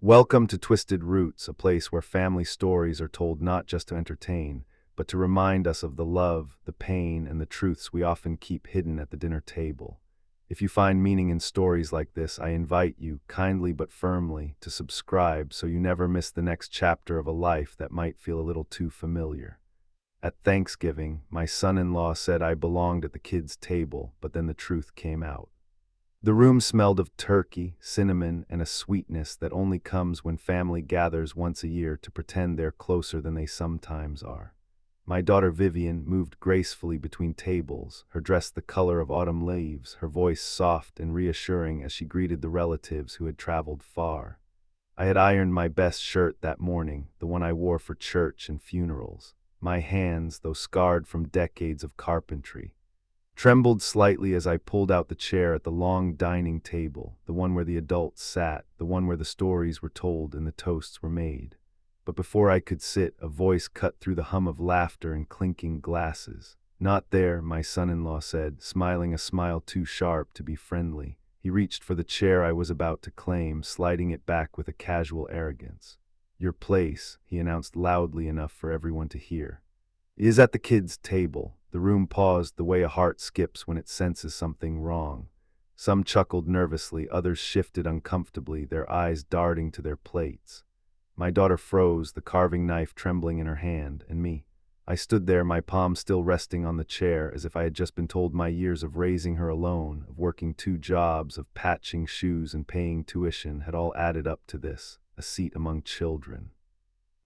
Welcome to Twisted Roots, a place where family stories are told not just to entertain, but to remind us of the love, the pain, and the truths we often keep hidden at the dinner table. If you find meaning in stories like this, I invite you, kindly but firmly, to subscribe so you never miss the next chapter of a life that might feel a little too familiar. At Thanksgiving, my son-in-law said I belonged at the kids' table, but then the truth came out. The room smelled of turkey, cinnamon, and a sweetness that only comes when family gathers once a year to pretend they're closer than they sometimes are. My daughter Vivian moved gracefully between tables, her dress the color of autumn leaves, her voice soft and reassuring as she greeted the relatives who had traveled far. I had ironed my best shirt that morning, the one I wore for church and funerals. My hands, though scarred from decades of carpentry, trembled slightly as I pulled out the chair at the long dining table, the one where the adults sat, the one where the stories were told and the toasts were made. But before I could sit, a voice cut through the hum of laughter and clinking glasses. "Not there," my son-in-law said, smiling a smile too sharp to be friendly. He reached for the chair I was about to claim, sliding it back with a casual arrogance. "Your place," he announced loudly enough for everyone to hear, "is at the kids' table." The room paused the way a heart skips when it senses something wrong. Some chuckled nervously, others shifted uncomfortably, their eyes darting to their plates. My daughter froze, the carving knife trembling in her hand, and me. I stood there, my palm still resting on the chair, as if I had just been told my years of raising her alone, of working 2 jobs, of patching shoes and paying tuition had all added up to this, a seat among children.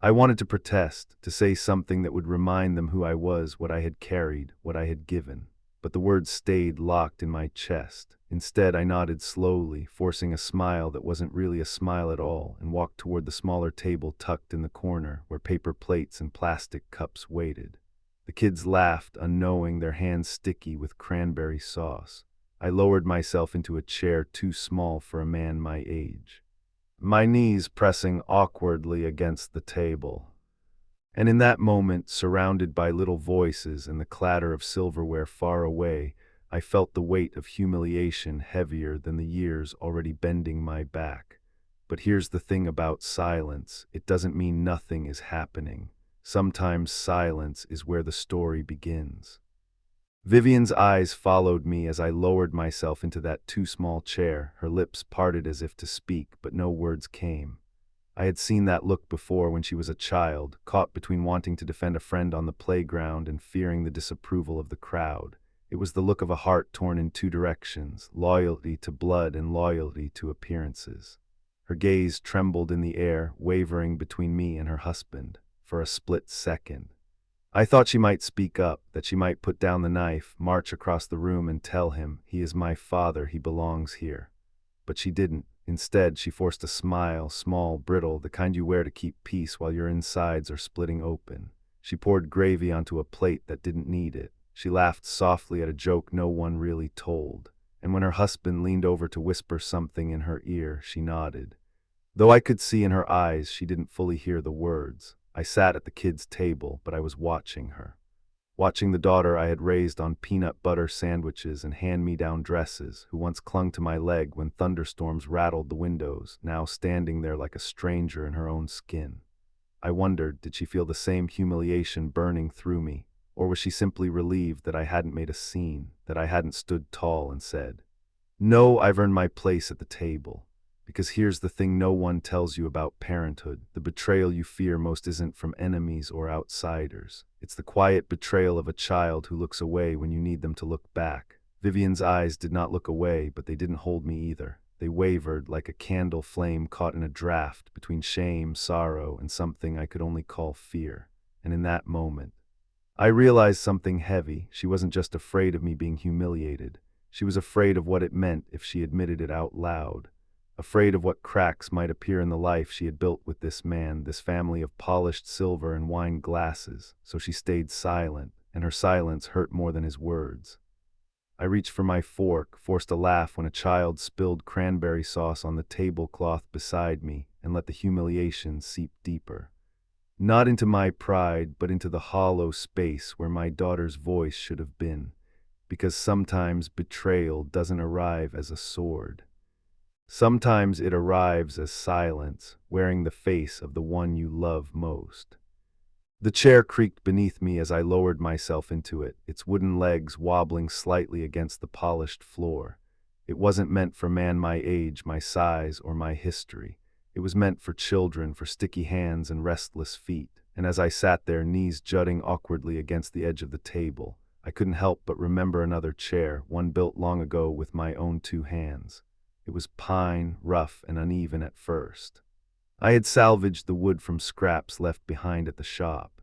I wanted to protest, to say something that would remind them who I was, what I had carried, what I had given. But the words stayed locked in my chest. Instead, I nodded slowly, forcing a smile that wasn't really a smile at all, and walked toward the smaller table tucked in the corner, where paper plates and plastic cups waited. The kids laughed, unknowing, their hands sticky with cranberry sauce. I lowered myself into a chair too small for a man my age, my knees pressing awkwardly against the table. And in that moment, surrounded by little voices and the clatter of silverware far away, I felt the weight of humiliation heavier than the years already bending my back. But here's the thing about silence: it doesn't mean nothing is happening. Sometimes silence is where the story begins. Vivian's eyes followed me as I lowered myself into that too small chair, her lips parted as if to speak, but no words came. I had seen that look before when she was a child, caught between wanting to defend a friend on the playground and fearing the disapproval of the crowd. It was the look of a heart torn in 2 directions, loyalty to blood and loyalty to appearances. Her gaze trembled in the air, wavering between me and her husband. For a split second, I thought she might speak up, that she might put down the knife, march across the room and tell him, "He is my father, he belongs here." But she didn't. Instead, she forced a smile, small, brittle, the kind you wear to keep peace while your insides are splitting open. She poured gravy onto a plate that didn't need it. She laughed softly at a joke no one really told. And when her husband leaned over to whisper something in her ear, she nodded. Though I could see in her eyes she didn't fully hear the words. I sat at the kids' table, but I was watching her. Watching the daughter I had raised on peanut butter sandwiches and hand-me-down dresses, who once clung to my leg when thunderstorms rattled the windows, now standing there like a stranger in her own skin. I wondered, did she feel the same humiliation burning through me, or was she simply relieved that I hadn't made a scene, that I hadn't stood tall and said, "No, I've earned my place at the table"? Because here's the thing no one tells you about parenthood: the betrayal you fear most isn't from enemies or outsiders. It's the quiet betrayal of a child who looks away when you need them to look back. Vivian's eyes did not look away, but they didn't hold me either. They wavered like a candle flame caught in a draft, between shame, sorrow, and something I could only call fear. And in that moment, I realized something heavy. She wasn't just afraid of me being humiliated. She was afraid of what it meant if she admitted it out loud. Afraid of what cracks might appear in the life she had built with this man, this family of polished silver and wine glasses. So she stayed silent, and her silence hurt more than his words. I reached for my fork, forced a laugh when a child spilled cranberry sauce on the tablecloth beside me, and let the humiliation seep deeper. Not into my pride, but into the hollow space where my daughter's voice should have been. Because sometimes betrayal doesn't arrive as a sword. Sometimes it arrives as silence, wearing the face of the one you love most. The chair creaked beneath me as I lowered myself into it, its wooden legs wobbling slightly against the polished floor. It wasn't meant for man my age, my size, or my history. It was meant for children, for sticky hands and restless feet. And as I sat there, knees jutting awkwardly against the edge of the table, I couldn't help but remember another chair, one built long ago with my own two hands. It was pine, rough and uneven at first. I had salvaged the wood from scraps left behind at the shop.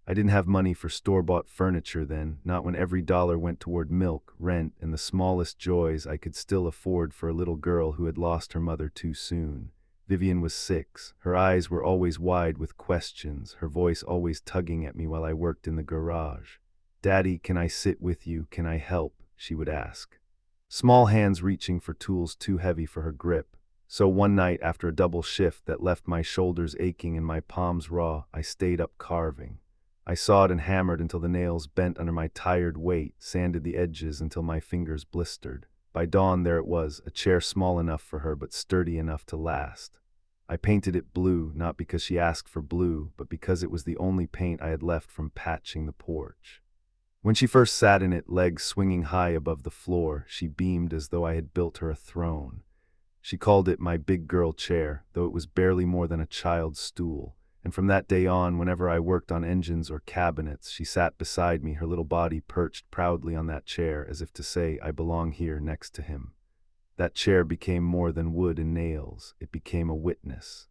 I didn't have money for store-bought furniture then, not when every dollar went toward milk, rent, and the smallest joys I could still afford for a little girl who had lost her mother too soon. Vivian was 6. Her eyes were always wide with questions, her voice always tugging at me while I worked in the garage. "Daddy, can I sit with you? Can I help?" she would ask. Small hands reaching for tools too heavy for her grip. So one night, after a double shift that left my shoulders aching and my palms raw, I stayed up carving. I sawed and hammered until the nails bent under my tired weight, sanded the edges until my fingers blistered. By dawn there it was, a chair small enough for her but sturdy enough to last. I painted it blue, not because she asked for blue, but because it was the only paint I had left from patching the porch. When she first sat in it, legs swinging high above the floor, she beamed as though I had built her a throne. She called it my big girl chair, though it was barely more than a child's stool. And from that day on, whenever I worked on engines or cabinets, she sat beside me, her little body perched proudly on that chair, as if to say, "I belong here next to him." That chair became more than wood and nails. It became a witness.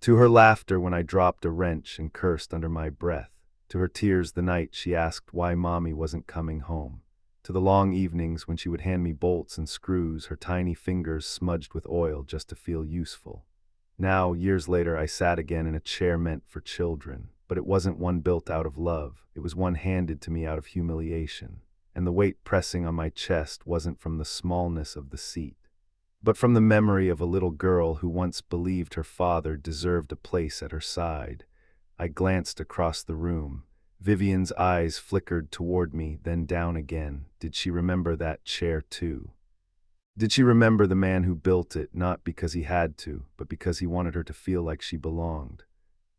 To her laughter when I dropped a wrench and cursed under my breath. To her tears the night she asked why Mommy wasn't coming home. To the long evenings when she would hand me bolts and screws, her tiny fingers smudged with oil just to feel useful. Now, years later, I sat again in a chair meant for children, but it wasn't one built out of love. It was one handed to me out of humiliation. And the weight pressing on my chest wasn't from the smallness of the seat, but from the memory of a little girl who once believed her father deserved a place at her side. I glanced across the room. Vivian's eyes flickered toward me, then down again. Did she remember that chair too? Did she remember the man who built it, not because he had to, but because he wanted her to feel like she belonged?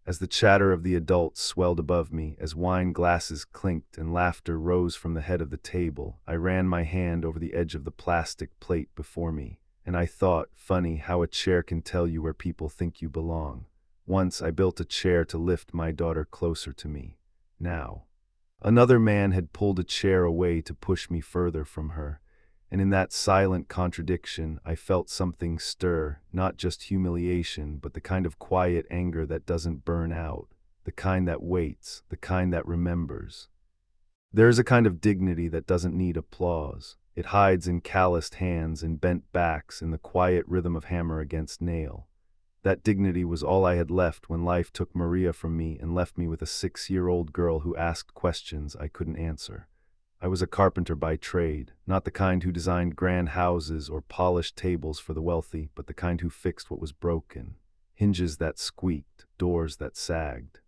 As the chatter of the adults swelled above me, as wine glasses clinked and laughter rose from the head of the table, I ran my hand over the edge of the plastic plate before me, and I thought, funny how a chair can tell you where people think you belong. Once I built a chair to lift my daughter closer to me. Now, another man had pulled a chair away to push me further from her. And in that silent contradiction, I felt something stir, not just humiliation, but the kind of quiet anger that doesn't burn out, the kind that waits, the kind that remembers. There is a kind of dignity that doesn't need applause. It hides in calloused hands and bent backs, in the quiet rhythm of hammer against nail. That dignity was all I had left when life took Maria from me and left me with a 6-year-old girl who asked questions I couldn't answer. I was a carpenter by trade, not the kind who designed grand houses or polished tables for the wealthy, but the kind who fixed what was broken. Hinges that squeaked, doors that sagged,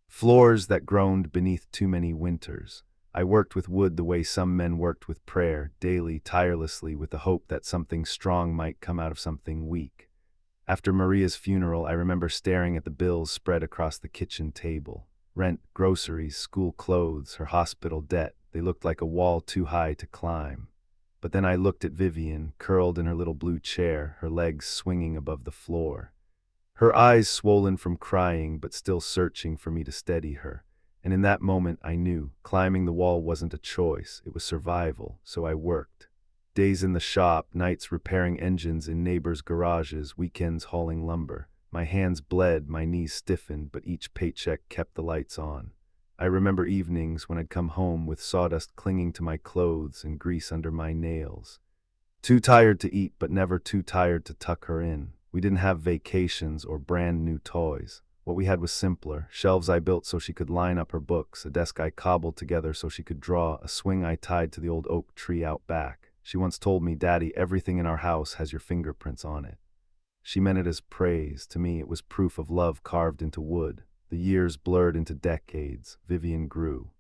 floors that groaned beneath too many winters. I worked with wood the way some men worked with prayer, daily, tirelessly, with the hope that something strong might come out of something weak. After Maria's funeral, I remember staring at the bills spread across the kitchen table. Rent, groceries, school clothes, her hospital debt. They looked like a wall too high to climb. But then I looked at Vivian, curled in her little blue chair, her legs swinging above the floor. Her eyes swollen from crying, but still searching for me to steady her. And in that moment I knew, climbing the wall wasn't a choice, it was survival, so I worked. Days in the shop, nights repairing engines in neighbors' garages, weekends hauling lumber. My hands bled, my knees stiffened, but each paycheck kept the lights on. I remember evenings when I'd come home with sawdust clinging to my clothes and grease under my nails. Too tired to eat, but never too tired to tuck her in. We didn't have vacations or brand new toys. What we had was simpler: shelves I built so she could line up her books, a desk I cobbled together so she could draw, a swing I tied to the old oak tree out back. She once told me, "Daddy, everything in our house has your fingerprints on it." She meant it as praise. To me, it was proof of love carved into wood. The years blurred into decades. Vivian grew.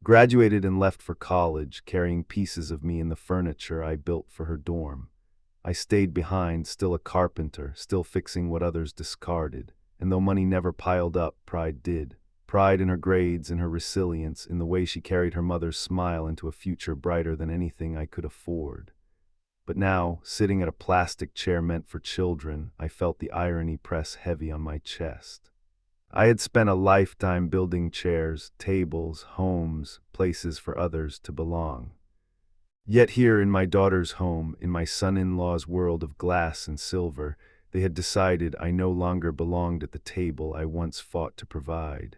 Graduated and left for college, carrying pieces of me in the furniture I built for her dorm. I stayed behind, still a carpenter, still fixing what others discarded. And though money never piled up, pride did. Pride in her grades, in her resilience, in the way she carried her mother's smile into a future brighter than anything I could afford. But now, sitting at a plastic chair meant for children, I felt the irony press heavy on my chest. I had spent a lifetime building chairs, tables, homes, places for others to belong. Yet here in my daughter's home, in my son-in-law's world of glass and silver, they had decided I no longer belonged at the table I once fought to provide.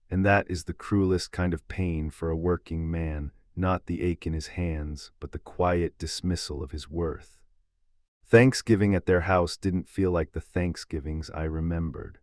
And that is the cruelest kind of pain for a working man, not the ache in his hands, but the quiet dismissal of his worth. Thanksgiving at their house didn't feel like the Thanksgivings I remembered.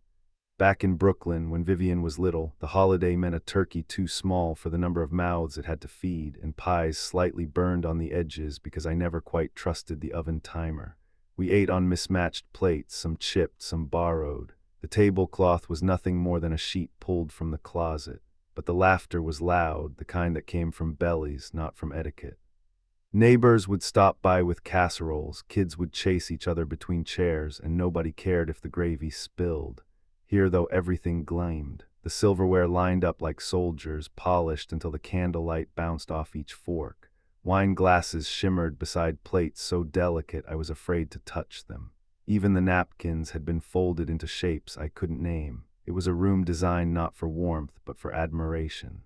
Back in Brooklyn, when Vivian was little, the holiday meant a turkey too small for the number of mouths it had to feed, and pies slightly burned on the edges because I never quite trusted the oven timer. We ate on mismatched plates, some chipped, some borrowed. The tablecloth was nothing more than a sheet pulled from the closet, but the laughter was loud, the kind that came from bellies, not from etiquette. Neighbors would stop by with casseroles, kids would chase each other between chairs, and nobody cared if the gravy spilled. Here, though, everything gleamed. The silverware lined up like soldiers, polished until the candlelight bounced off each fork. Wine glasses shimmered beside plates so delicate I was afraid to touch them. Even the napkins had been folded into shapes I couldn't name. It was a room designed not for warmth, but for admiration.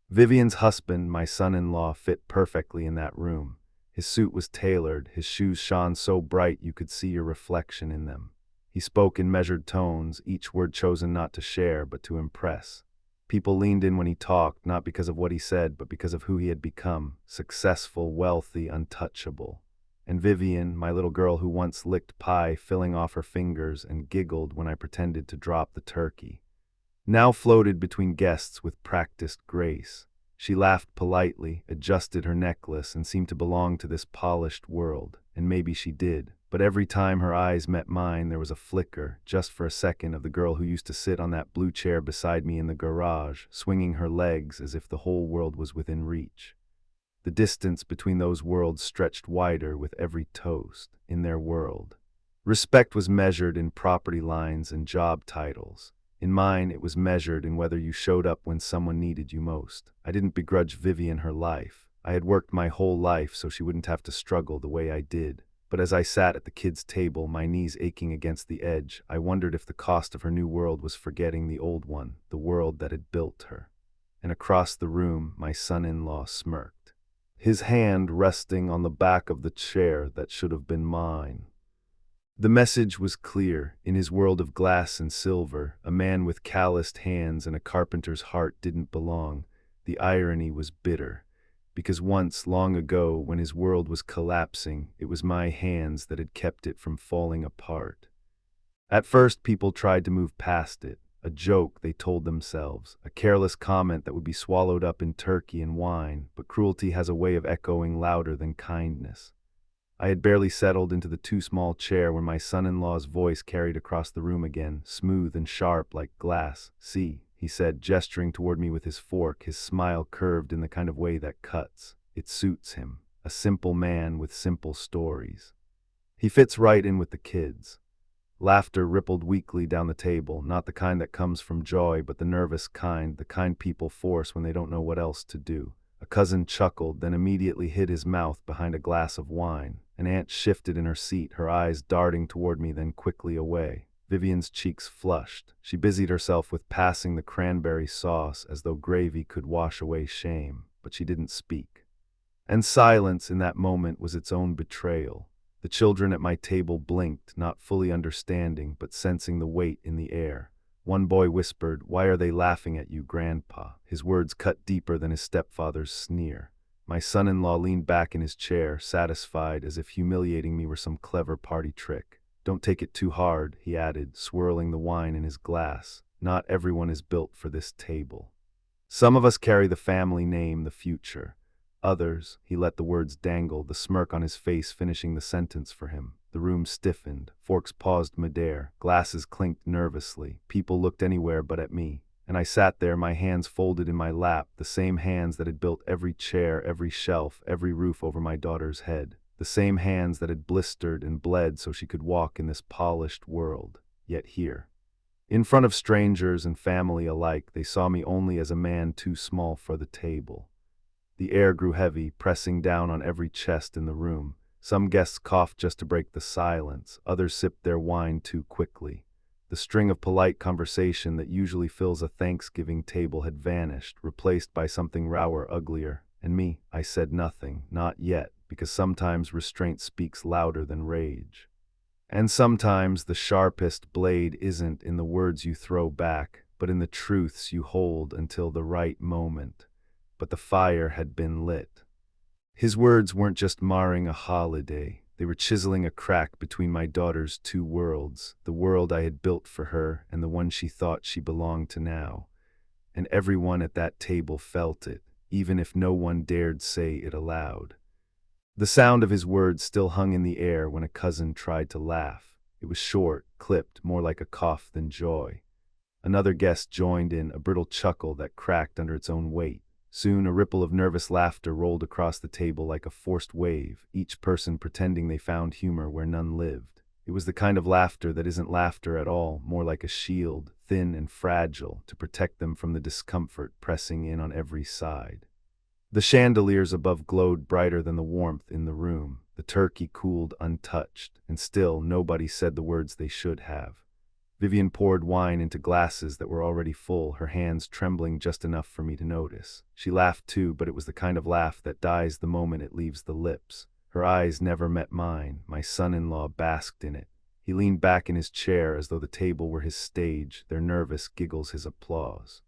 Vivian's husband, my son-in-law, fit perfectly in that room. His suit was tailored, his shoes shone so bright you could see your reflection in them. He spoke in measured tones, each word chosen not to share, but to impress. People leaned in when he talked, not because of what he said, but because of who he had become, successful, wealthy, untouchable. And Vivian, my little girl who once licked pie filling off her fingers and giggled when I pretended to drop the turkey, now floated between guests with practiced grace. She laughed politely, adjusted her necklace, and seemed to belong to this polished world, and maybe she did. But every time her eyes met mine, there was a flicker, just for a second, of the girl who used to sit on that blue chair beside me in the garage, swinging her legs as if the whole world was within reach. The distance between those worlds stretched wider with every toast. In their world, respect was measured in property lines and job titles. In mine, it was measured in whether you showed up when someone needed you most. I didn't begrudge Vivian her life. I had worked my whole life so she wouldn't have to struggle the way I did. But as I sat at the kids' table, my knees aching against the edge, I wondered if the cost of her new world was forgetting the old one, the world that had built her. And across the room, my son-in-law smirked, his hand resting on the back of the chair that should have been mine. The message was clear. In his world of glass and silver, a man with calloused hands and a carpenter's heart didn't belong. The irony was bitter. Because once, long ago, when his world was collapsing, it was my hands that had kept it from falling apart. At first, people tried to move past it, a joke they told themselves, a careless comment that would be swallowed up in turkey and wine, but cruelty has a way of echoing louder than kindness. I had barely settled into the too small chair when my son-in-law's voice carried across the room again, smooth and sharp like glass. "See," he said, gesturing toward me with his fork, his smile curved in the kind of way that cuts. "It suits him, a simple man with simple stories. He fits right in with the kids." Laughter rippled weakly down the table, not the kind that comes from joy, but the nervous kind, the kind people force when they don't know what else to do. A cousin chuckled, then immediately hid his mouth behind a glass of wine. An aunt shifted in her seat, her eyes darting toward me, then quickly away. Vivian's cheeks flushed. She busied herself with passing the cranberry sauce as though gravy could wash away shame, but she didn't speak. And silence in that moment was its own betrayal. The children at my table blinked, not fully understanding, but sensing the weight in the air. One boy whispered, "Why are they laughing at you, Grandpa?" His words cut deeper than his stepfather's sneer. My son-in-law leaned back in his chair, satisfied, as if humiliating me were some clever party trick. "Don't take it too hard," he added, swirling the wine in his glass. "Not everyone is built for this table. Some of us carry the family name, the future. Others," he let the words dangle, the smirk on his face finishing the sentence for him. The room stiffened, forks paused midair, glasses clinked nervously, people looked anywhere but at me, and I sat there, my hands folded in my lap, the same hands that had built every chair, every shelf, every roof over my daughter's head. the same hands that had blistered and bled so she could walk in this polished world, yet here. In front of strangers and family alike, they saw me only as a man too small for the table. The air grew heavy, pressing down on every chest in the room. Some guests coughed just to break the silence, others sipped their wine too quickly. The string of polite conversation that usually fills a Thanksgiving table had vanished, replaced by something rawer, uglier. And me, I said nothing, not yet, because sometimes restraint speaks louder than rage. And sometimes the sharpest blade isn't in the words you throw back, but in the truths you hold until the right moment. But the fire had been lit. His words weren't just marring a holiday. They were chiseling a crack between my daughter's two worlds, the world I had built for her and the one she thought she belonged to now. And everyone at that table felt it, even if no one dared say it aloud. The sound of his words still hung in the air when a cousin tried to laugh. It was short, clipped, more like a cough than joy. Another guest joined in, a brittle chuckle that cracked under its own weight. Soon a ripple of nervous laughter rolled across the table like a forced wave, each person pretending they found humor where none lived. It was the kind of laughter that isn't laughter at all, more like a shield, thin and fragile, to protect them from the discomfort pressing in on every side. The chandeliers above glowed brighter than the warmth in the room. The turkey cooled untouched, and still nobody said the words they should have. Vivian poured wine into glasses that were already full, her hands trembling just enough for me to notice. She laughed too, but it was the kind of laugh that dies the moment it leaves the lips. Her eyes never met mine. My son-in-law basked in it. He leaned back in his chair as though the table were his stage, their nervous giggles his applause.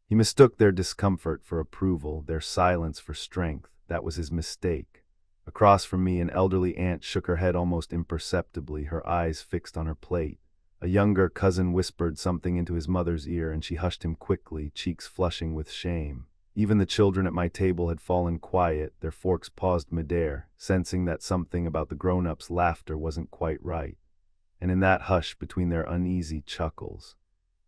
He mistook their discomfort for approval, their silence for strength. That was his mistake. Across from me, an elderly aunt shook her head almost imperceptibly, her eyes fixed on her plate. A younger cousin whispered something into his mother's ear, and she hushed him quickly, cheeks flushing with shame. Even the children at my table had fallen quiet, their forks paused midair, sensing that something about the grown-ups' laughter wasn't quite right. And in that hush between their uneasy chuckles,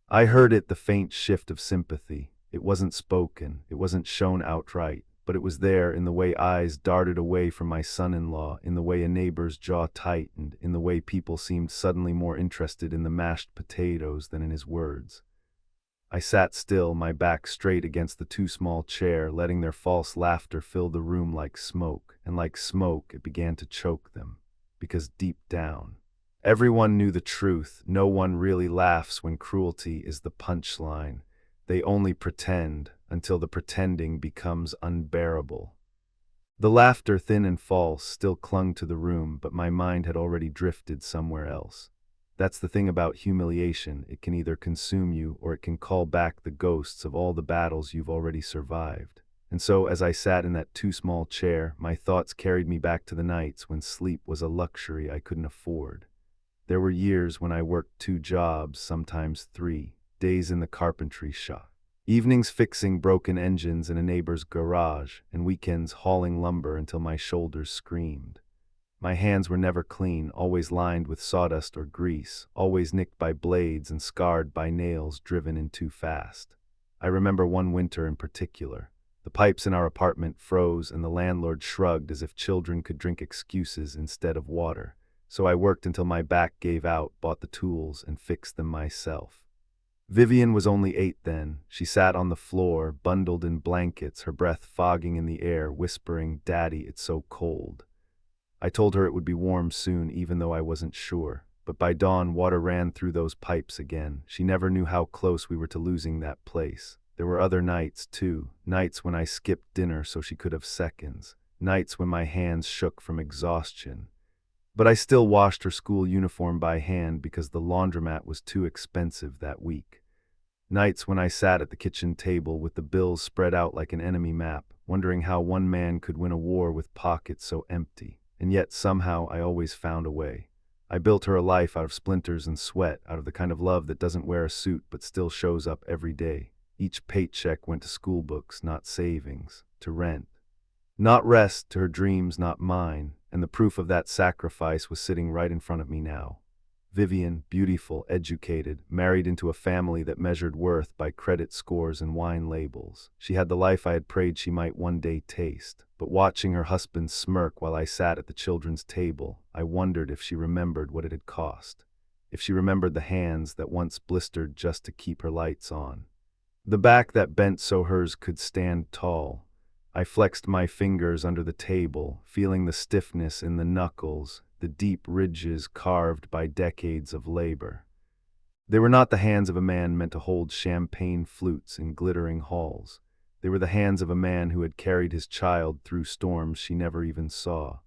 I heard it, the faint shift of sympathy. It wasn't spoken, it wasn't shown outright, but it was there in the way eyes darted away from my son-in-law, in the way a neighbor's jaw tightened, in the way people seemed suddenly more interested in the mashed potatoes than in his words. I sat still, my back straight against the too small chair, letting their false laughter fill the room like smoke, and like smoke it began to choke them. Because deep down, everyone knew the truth. No one really laughs when cruelty is the punchline. They only pretend until the pretending becomes unbearable. The laughter, thin and false, still clung to the room, but my mind had already drifted somewhere else. That's the thing about humiliation. It can either consume you or it can call back the ghosts of all the battles you've already survived. And so, as I sat in that too small chair, my thoughts carried me back to the nights when sleep was a luxury I couldn't afford. There were years when I worked 2 jobs, sometimes 3, days in the carpentry shop, evenings fixing broken engines in a neighbor's garage, and weekends hauling lumber until my shoulders screamed. My hands were never clean, always lined with sawdust or grease, always nicked by blades and scarred by nails driven in too fast. I remember one winter in particular. The pipes in our apartment froze and the landlord shrugged as if children could drink excuses instead of water. So I worked until my back gave out, bought the tools, and fixed them myself. Vivian was only 8 then. She sat on the floor, bundled in blankets, her breath fogging in the air, whispering, "Daddy, it's so cold." I told her it would be warm soon, even though I wasn't sure. But by dawn, water ran through those pipes again. She never knew how close we were to losing that place. There were other nights, too. Nights when I skipped dinner so she could have seconds. Nights when my hands shook from exhaustion. But I still washed her school uniform by hand because the laundromat was too expensive that week. Nights when I sat at the kitchen table with the bills spread out like an enemy map, wondering how one man could win a war with pockets so empty. And yet somehow I always found a way. I built her a life out of splinters and sweat, out of the kind of love that doesn't wear a suit but still shows up every day. Each paycheck went to school books, not savings, to rent. Not rest, to her dreams, not mine, and the proof of that sacrifice was sitting right in front of me now. Vivian, beautiful, educated, married into a family that measured worth by credit scores and wine labels. She had the life I had prayed she might one day taste. but watching her husband smirk while I sat at the children's table, I wondered if she remembered what it had cost, if she remembered the hands that once blistered just to keep her lights on, the back that bent so hers could stand tall. I flexed my fingers under the table, feeling the stiffness in the knuckles, the deep ridges carved by decades of labor. They were not the hands of a man meant to hold champagne flutes in glittering halls. They were the hands of a man who had carried his child through storms she never even saw.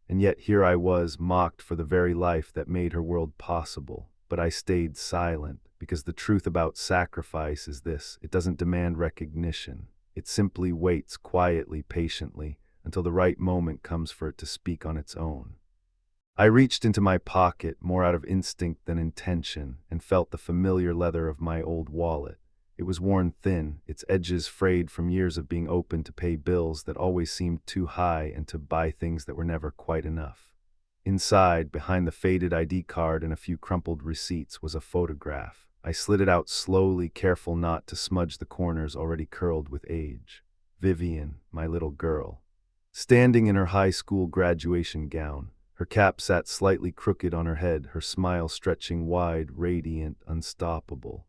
And yet here I was, mocked for the very life that made her world possible. But I stayed silent, because the truth about sacrifice is this: it doesn't demand recognition. It simply waits quietly, patiently, until the right moment comes for it to speak on its own. I reached into my pocket, more out of instinct than intention, and felt the familiar leather of my old wallet. It was worn thin, its edges frayed from years of being open to pay bills that always seemed too high and to buy things that were never quite enough. Inside, behind the faded ID card and a few crumpled receipts, was a photograph. I slid it out slowly, careful not to smudge the corners already curled with age. Vivian, my little girl, standing in her high school graduation gown. Her cap sat slightly crooked on her head, her smile stretching wide, radiant, unstoppable.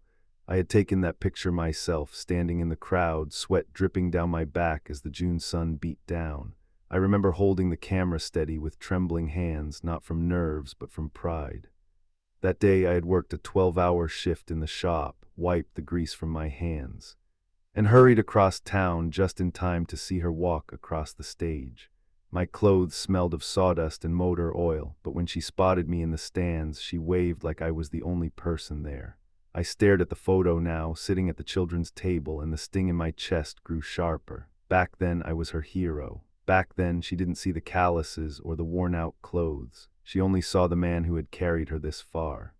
I had taken that picture myself, standing in the crowd, sweat dripping down my back as the June sun beat down. I remember holding the camera steady with trembling hands, not from nerves but from pride. That day I had worked a 12-hour shift in the shop, wiped the grease from my hands, and hurried across town just in time to see her walk across the stage. My clothes smelled of sawdust and motor oil, but when she spotted me in the stands, she waved like I was the only person there. I stared at the photo now, sitting at the children's table, and the sting in my chest grew sharper. Back then, I was her hero. Back then, she didn't see the calluses or the worn-out clothes. She only saw the man who had carried her this far.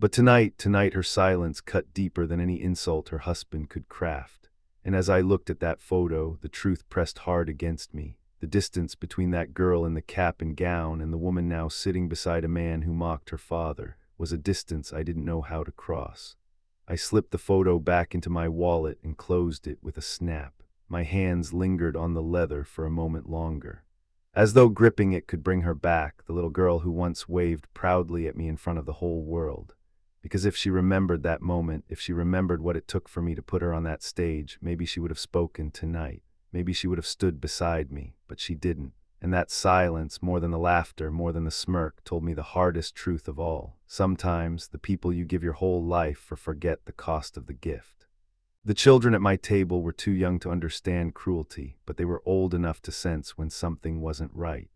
But tonight, her silence cut deeper than any insult her husband could craft. And as I looked at that photo, the truth pressed hard against me. The distance between that girl in the cap and gown and the woman now sitting beside a man who mocked her father was a distance I didn't know how to cross. I slipped the photo back into my wallet and closed it with a snap. My hands lingered on the leather for a moment longer, as though gripping it could bring her back, the little girl who once waved proudly at me in front of the whole world. Because if she remembered that moment, if she remembered what it took for me to put her on that stage, maybe she would have spoken tonight. Maybe she would have stood beside me, but she didn't. And that silence, more than the laughter, more than the smirk, told me the hardest truth of all. Sometimes the people you give your whole life for forget the cost of the gift. The children at my table were too young to understand cruelty, but they were old enough to sense when something wasn't right.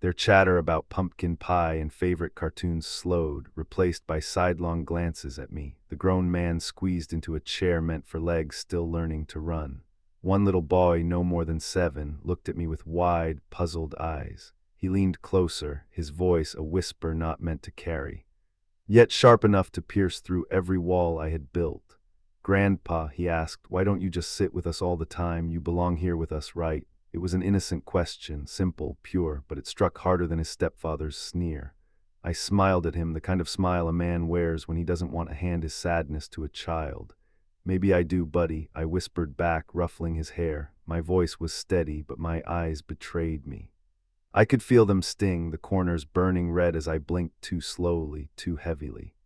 Their chatter about pumpkin pie and favorite cartoons slowed, replaced by sidelong glances at me. The grown man squeezed into a chair meant for legs still learning to run. One little boy, no more than 7, looked at me with wide, puzzled eyes. He leaned closer, his voice a whisper not meant to carry, yet sharp enough to pierce through every wall I had built. "Grandpa," he asked, "why don't you just sit with us all the time? You belong here with us, right?" It was an innocent question, simple, pure, but it struck harder than his stepfather's sneer. I smiled at him, the kind of smile a man wears when he doesn't want to hand his sadness to a child. "Maybe I do, buddy," I whispered back, ruffling his hair. My voice was steady, but my eyes betrayed me. I could feel them sting, the corners burning red as I blinked too slowly, too heavily.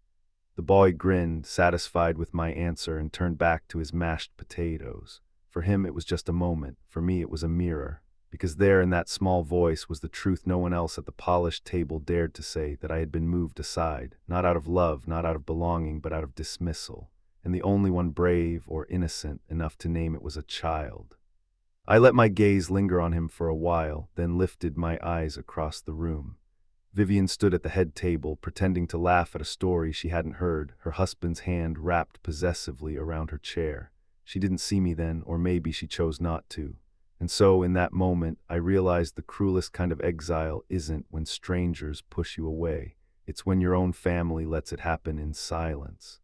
The boy grinned, satisfied with my answer, and turned back to his mashed potatoes. For him it was just a moment, for me it was a mirror, because there in that small voice was the truth no one else at the polished table dared to say, that I had been moved aside, not out of love, not out of belonging, but out of dismissal. And the only one brave or innocent enough to name it was a child. I let my gaze linger on him for a while, then lifted my eyes across the room. Vivian stood at the head table, pretending to laugh at a story she hadn't heard, her husband's hand wrapped possessively around her chair. She didn't see me then, or maybe she chose not to. And so, in that moment, I realized the cruelest kind of exile isn't when strangers push you away. It's when your own family lets it happen in silence.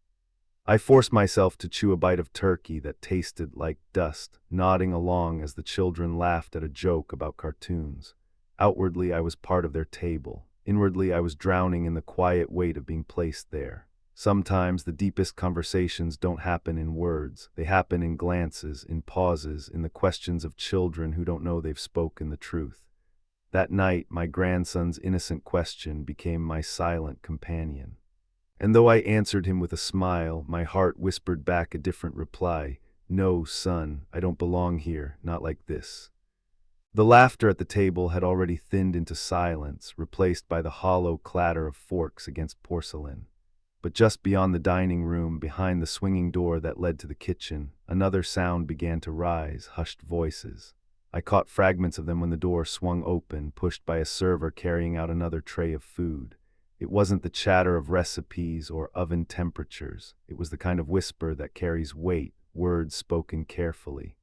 I forced myself to chew a bite of turkey that tasted like dust, nodding along as the children laughed at a joke about cartoons. Outwardly, I was part of their table. Inwardly, I was drowning in the quiet weight of being placed there. Sometimes the deepest conversations don't happen in words. They happen in glances, in pauses, in the questions of children who don't know they've spoken the truth. That night, my grandson's innocent question became my silent companion. And though I answered him with a smile, my heart whispered back a different reply. No, son, I don't belong here, not like this. The laughter at the table had already thinned into silence, replaced by the hollow clatter of forks against porcelain. But just beyond the dining room, behind the swinging door that led to the kitchen, another sound began to rise, hushed voices. I caught fragments of them when the door swung open, pushed by a server carrying out another tray of food. It wasn't the chatter of recipes or oven temperatures. It was the kind of whisper that carries weight, words spoken carefully.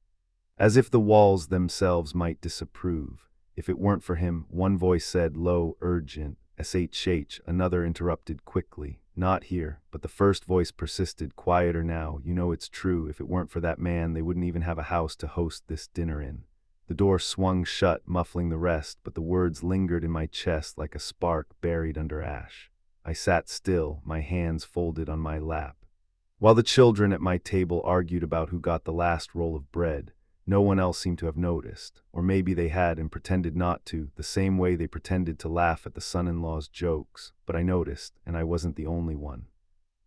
As if the walls themselves might disapprove. If it weren't for him, one voice said, low, urgent, SHH, another interrupted quickly. Not here, but the first voice persisted, quieter now. You know it's true. If it weren't for that man, they wouldn't even have a house to host this dinner in. The door swung shut, muffling the rest, but the words lingered in my chest like a spark buried under ash. I sat still, my hands folded on my lap. While the children at my table argued about who got the last roll of bread, no one else seemed to have noticed, or maybe they had and pretended not to, the same way they pretended to laugh at the son-in-law's jokes. But I noticed, and I wasn't the only one.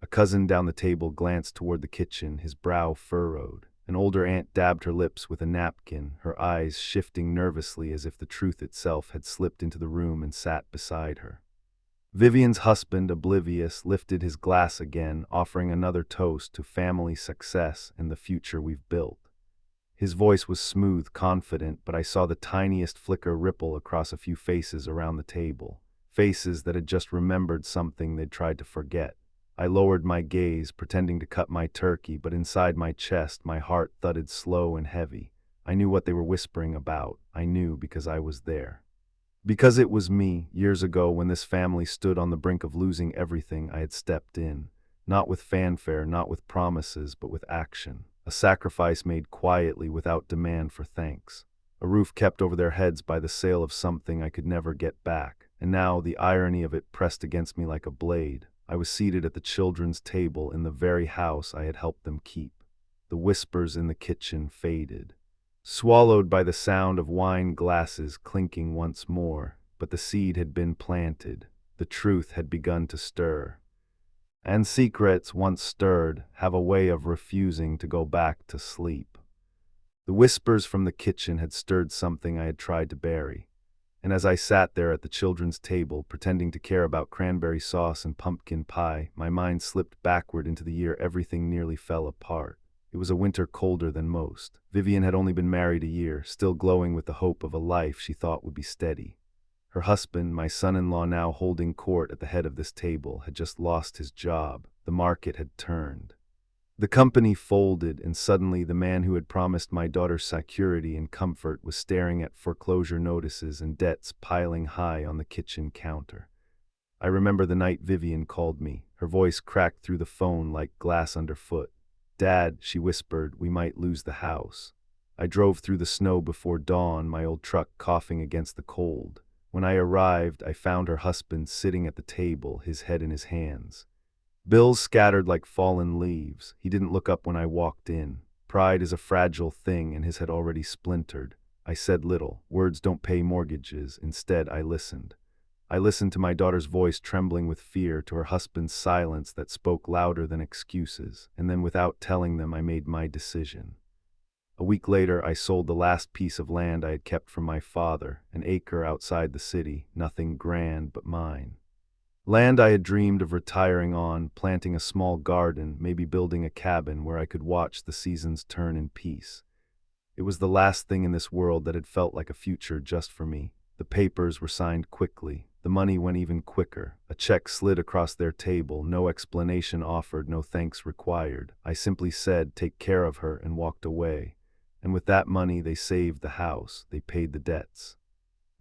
A cousin down the table glanced toward the kitchen, his brow furrowed. An older aunt dabbed her lips with a napkin, her eyes shifting nervously as if the truth itself had slipped into the room and sat beside her. Vivian's husband, oblivious, lifted his glass again, offering another toast to family success and the future we've built. His voice was smooth, confident, but I saw the tiniest flicker ripple across a few faces around the table, faces that had just remembered something they'd tried to forget. I lowered my gaze, pretending to cut my turkey, but inside my chest, my heart thudded slow and heavy. I knew what they were whispering about. I knew because I was there. Because it was me, years ago when this family stood on the brink of losing everything, I had stepped in. Not with fanfare, not with promises, but with action. A sacrifice made quietly without demand for thanks. A roof kept over their heads by the sale of something I could never get back. And now the irony of it pressed against me like a blade. I was seated at the children's table in the very house I had helped them keep. The whispers in the kitchen faded, swallowed by the sound of wine glasses clinking once more. But the seed had been planted. The truth had begun to stir. And secrets, once stirred, have a way of refusing to go back to sleep. The whispers from the kitchen had stirred something I had tried to bury. And as I sat there at the children's table, pretending to care about cranberry sauce and pumpkin pie, my mind slipped backward into the year everything nearly fell apart. It was a winter colder than most. Vivian had only been married a year, still glowing with the hope of a life she thought would be steady. Her husband, my son-in-law now holding court at the head of this table, had just lost his job. The market had turned. The company folded, and suddenly the man who had promised my daughter security and comfort was staring at foreclosure notices and debts piling high on the kitchen counter. I remember the night Vivian called me. Her voice cracked through the phone like glass underfoot. "Dad," she whispered, "we might lose the house." I drove through the snow before dawn, my old truck coughing against the cold. When I arrived, I found her husband sitting at the table, his head in his hands. Bills scattered like fallen leaves. He didn't look up when I walked in. Pride is a fragile thing, and his had already splintered. I said little. Words don't pay mortgages. Instead, I listened. I listened to my daughter's voice trembling with fear, to her husband's silence that spoke louder than excuses, and then without telling them, I made my decision. A week later, I sold the last piece of land I had kept from my father, an acre outside the city, nothing grand but mine. Land I had dreamed of retiring on, planting a small garden, maybe building a cabin where I could watch the seasons turn in peace. It was the last thing in this world that had felt like a future just for me. The papers were signed quickly. The money went even quicker. A check slid across their table, no explanation offered, no thanks required. I simply said, "Take care of her," and walked away. And with that money, they saved the house, they paid the debts.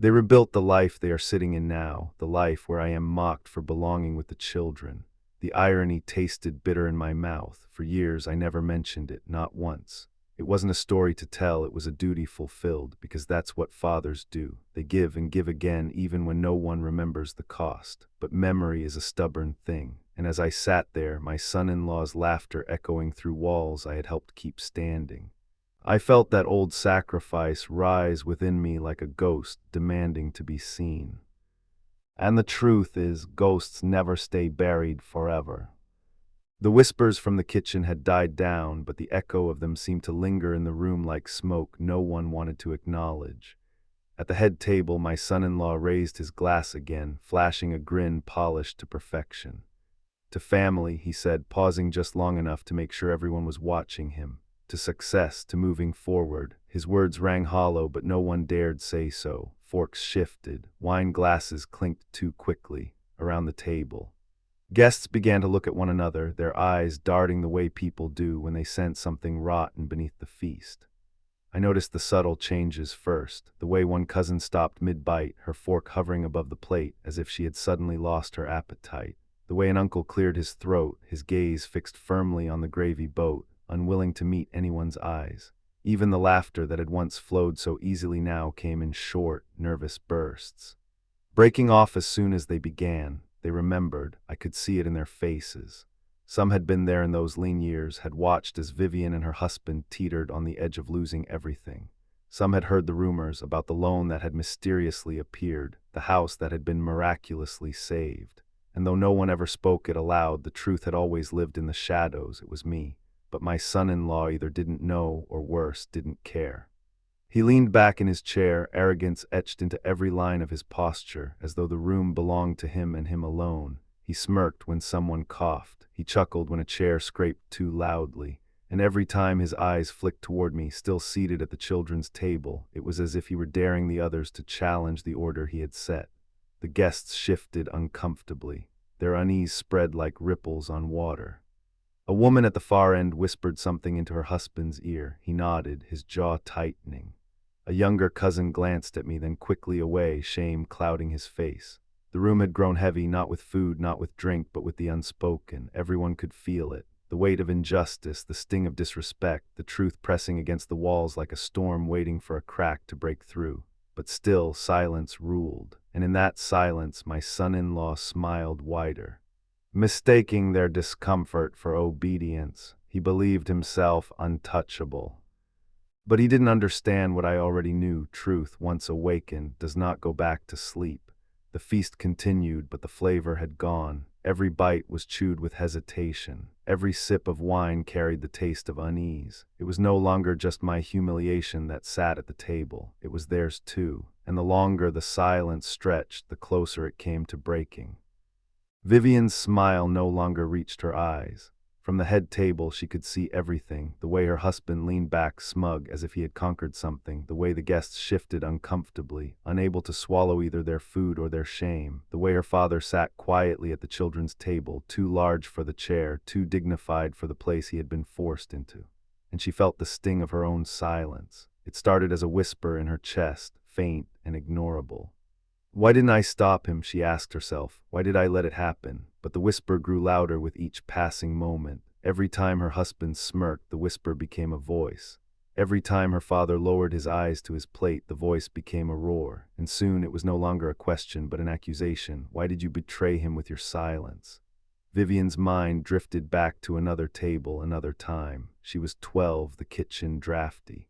They rebuilt the life they are sitting in now, the life where I am mocked for belonging with the children. The irony tasted bitter in my mouth. For years, I never mentioned it, not once. It wasn't a story to tell, it was a duty fulfilled, because that's what fathers do. They give and give again, even when no one remembers the cost. But memory is a stubborn thing, and as I sat there, my son-in-law's laughter echoing through walls I had helped keep standing, I felt that old sacrifice rise within me like a ghost demanding to be seen. And the truth is, ghosts never stay buried forever. The whispers from the kitchen had died down, but the echo of them seemed to linger in the room like smoke no one wanted to acknowledge. At the head table, my son-in-law raised his glass again, flashing a grin polished to perfection. To family, he said, pausing just long enough to make sure everyone was watching him. To success, to moving forward. His words rang hollow, but no one dared say so. Forks shifted, wine glasses clinked too quickly around the table. Guests began to look at one another, their eyes darting the way people do when they sense something rotten beneath the feast. I noticed the subtle changes first, the way one cousin stopped mid-bite, her fork hovering above the plate as if she had suddenly lost her appetite. The way an uncle cleared his throat, his gaze fixed firmly on the gravy boat, unwilling to meet anyone's eyes. Even the laughter that had once flowed so easily now came in short, nervous bursts. Breaking off as soon as they began, they remembered. I could see it in their faces. Some had been there in those lean years, had watched as Vivian and her husband teetered on the edge of losing everything. Some had heard the rumors about the loan that had mysteriously appeared, the house that had been miraculously saved. And though no one ever spoke it aloud, the truth had always lived in the shadows. It was me. But my son-in-law either didn't know or, worse, didn't care. He leaned back in his chair, arrogance etched into every line of his posture, as though the room belonged to him and him alone. He smirked when someone coughed. He chuckled when a chair scraped too loudly. And every time his eyes flicked toward me, still seated at the children's table, it was as if he were daring the others to challenge the order he had set. The guests shifted uncomfortably. Their unease spread like ripples on water. A woman at the far end whispered something into her husband's ear. He nodded, his jaw tightening. A younger cousin glanced at me, then quickly away, shame clouding his face. The room had grown heavy, not with food, not with drink, but with the unspoken. Everyone could feel it. The weight of injustice, the sting of disrespect, the truth pressing against the walls like a storm waiting for a crack to break through. But still, silence ruled. And in that silence, my son-in-law smiled wider. Mistaking their discomfort for obedience, he believed himself untouchable. But he didn't understand what I already knew. Truth, once awakened, does not go back to sleep. The feast continued, but the flavor had gone. Every bite was chewed with hesitation. Every sip of wine carried the taste of unease. It was no longer just my humiliation that sat at the table. It was theirs too. And the longer the silence stretched, the closer it came to breaking. Vivian's smile no longer reached her eyes. From the head table she could see everything, the way her husband leaned back smug as if he had conquered something, the way the guests shifted uncomfortably, unable to swallow either their food or their shame, the way her father sat quietly at the children's table, too large for the chair, too dignified for the place he had been forced into. And she felt the sting of her own silence. It started as a whisper in her chest, faint and ignorable. Why didn't I stop him, she asked herself. Why did I let it happen? But the whisper grew louder with each passing moment. Every time her husband smirked, the whisper became a voice. Every time her father lowered his eyes to his plate, the voice became a roar. And soon it was no longer a question, but an accusation. Why did you betray him with your silence? Vivian's mind drifted back to another table, another time. She was 12, the kitchen drafty.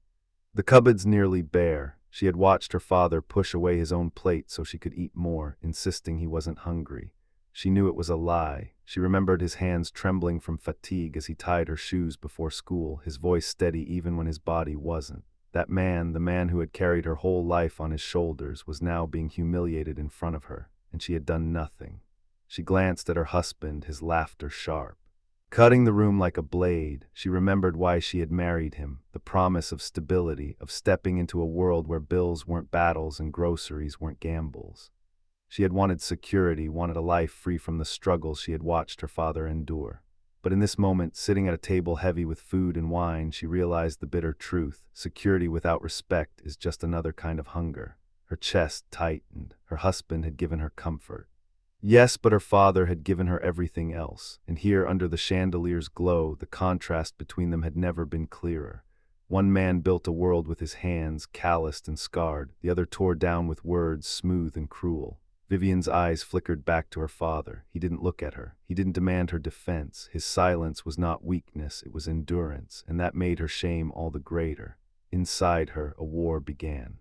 The cupboards nearly bare. She had watched her father push away his own plate so she could eat more, insisting he wasn't hungry. She knew it was a lie. She remembered his hands trembling from fatigue as he tied her shoes before school, his voice steady even when his body wasn't. That man, the man who had carried her whole life on his shoulders, was now being humiliated in front of her, and she had done nothing. She glanced at her husband, his laughter sharp. Cutting the room like a blade, she remembered why she had married him, the promise of stability, of stepping into a world where bills weren't battles and groceries weren't gambles. She had wanted security, wanted a life free from the struggles she had watched her father endure. But in this moment, sitting at a table heavy with food and wine, she realized the bitter truth. Security without respect is just another kind of hunger. Her chest tightened. Her husband had given her comfort. Yes, but her father had given her everything else, and here under the chandelier's glow, the contrast between them had never been clearer. One man built a world with his hands, calloused and scarred. The other tore down with words, smooth and cruel. Vivian's eyes flickered back to her father. He didn't look at her. He didn't demand her defense. His silence was not weakness, it was endurance, and that made her shame all the greater. Inside her, a war began.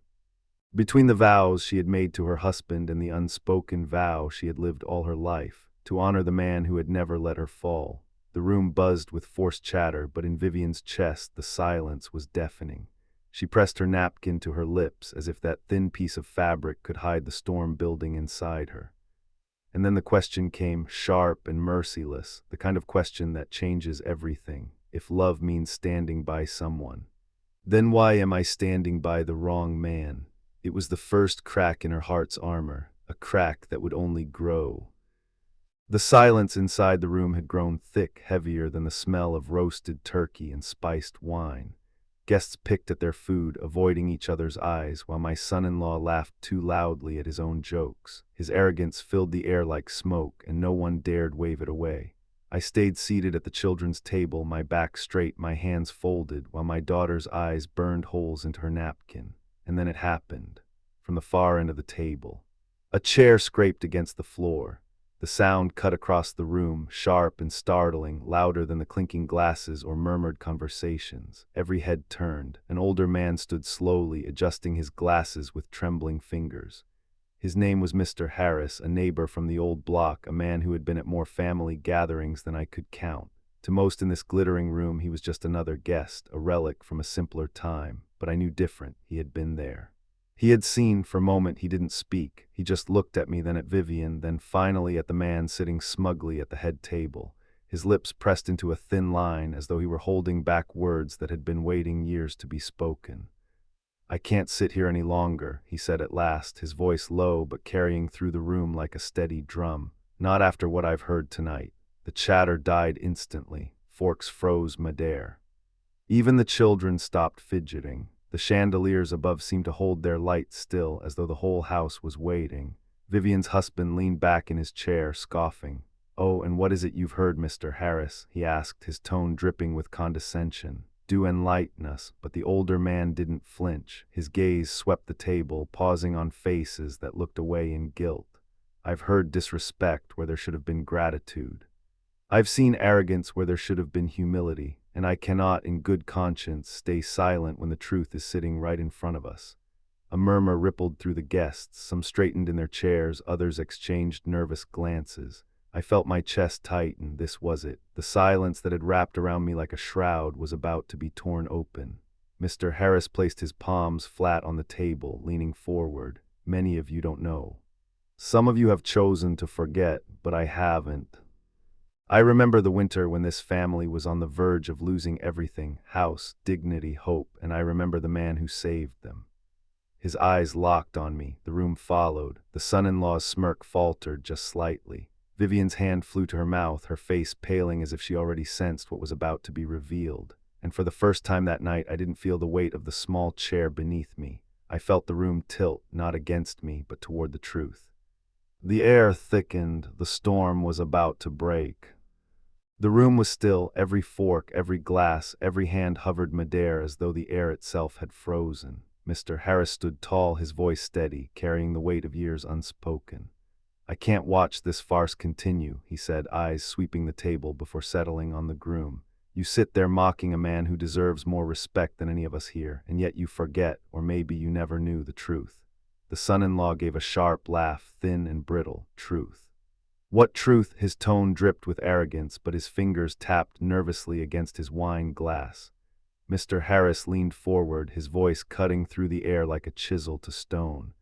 Between the vows she had made to her husband and the unspoken vow she had lived all her life, to honor the man who had never let her fall. The room buzzed with forced chatter, but in Vivian's chest the silence was deafening. She pressed her napkin to her lips as if that thin piece of fabric could hide the storm building inside her. And then the question came, sharp and merciless, the kind of question that changes everything. If love means standing by someone, then why am I standing by the wrong man? It was the first crack in her heart's armor, a crack that would only grow. The silence inside the room had grown thick, heavier than the smell of roasted turkey and spiced wine. Guests picked at their food, avoiding each other's eyes, while my son-in-law laughed too loudly at his own jokes. His arrogance filled the air like smoke, and no one dared wave it away. I stayed seated at the children's table, my back straight, my hands folded, while my daughter's eyes burned holes into her napkin. And then it happened. From the far end of the table, a chair scraped against the floor. The sound cut across the room, sharp and startling, louder than the clinking glasses or murmured conversations. Every head turned. An older man stood slowly, adjusting his glasses with trembling fingers. His name was Mr. Harris, a neighbor from the old block, a man who had been at more family gatherings than I could count. To most in this glittering room, he was just another guest, a relic from a simpler time. But I knew different. He had been there. He had seen. For a moment he didn't speak. He just looked at me, then at Vivian, then finally at the man sitting smugly at the head table. His lips pressed into a thin line, as though he were holding back words that had been waiting years to be spoken. "I can't sit here any longer," he said at last, his voice low but carrying through the room like a steady drum. "Not after what I've heard tonight." The chatter died instantly. Forks froze midair. Even the children stopped fidgeting. The chandeliers above seemed to hold their light still, as though the whole house was waiting. Vivian's husband leaned back in his chair, scoffing. "Oh, and what is it you've heard, Mr. Harris?" he asked, his tone dripping with condescension. "Do enlighten us." But the older man didn't flinch. His gaze swept the table, pausing on faces that looked away in guilt. "I've heard disrespect where there should have been gratitude. I've seen arrogance where there should have been humility, and I cannot, in good conscience, stay silent when the truth is sitting right in front of us." A murmur rippled through the guests. Some straightened in their chairs, others exchanged nervous glances. I felt my chest tighten. This was it. The silence that had wrapped around me like a shroud was about to be torn open. Mr. Harris placed his palms flat on the table, leaning forward. "Many of you don't know. Some of you have chosen to forget, but I haven't. I remember the winter when this family was on the verge of losing everything: house, dignity, hope, and I remember the man who saved them." His eyes locked on me. The room followed. The son-in-law's smirk faltered just slightly. Vivian's hand flew to her mouth, her face paling as if she already sensed what was about to be revealed. And for the first time that night, I didn't feel the weight of the small chair beneath me. I felt the room tilt, not against me, but toward the truth. The air thickened. The storm was about to break. The room was still. Every fork, every glass, every hand hovered midair as though the air itself had frozen. Mr. Harris stood tall, his voice steady, carrying the weight of years unspoken. "I can't watch this farce continue," he said, eyes sweeping the table before settling on the groom. "You sit there mocking a man who deserves more respect than any of us here, and yet you forget, or maybe you never knew, the truth." The son-in-law gave a sharp laugh, thin and brittle. "Truth? What truth?" His tone dripped with arrogance, but his fingers tapped nervously against his wine glass. Mr. Harris leaned forward, his voice cutting through the air like a chisel to stone.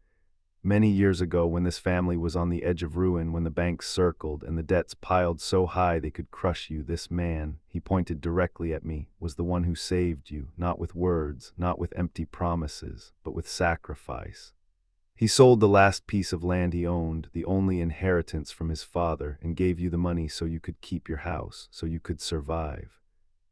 "Many years ago, when this family was on the edge of ruin, when the banks circled and the debts piled so high they could crush you, this man," he pointed directly at me, "was the one who saved you, not with words, not with empty promises, but with sacrifice. He sold the last piece of land he owned, the only inheritance from his father, and gave you the money so you could keep your house, so you could survive."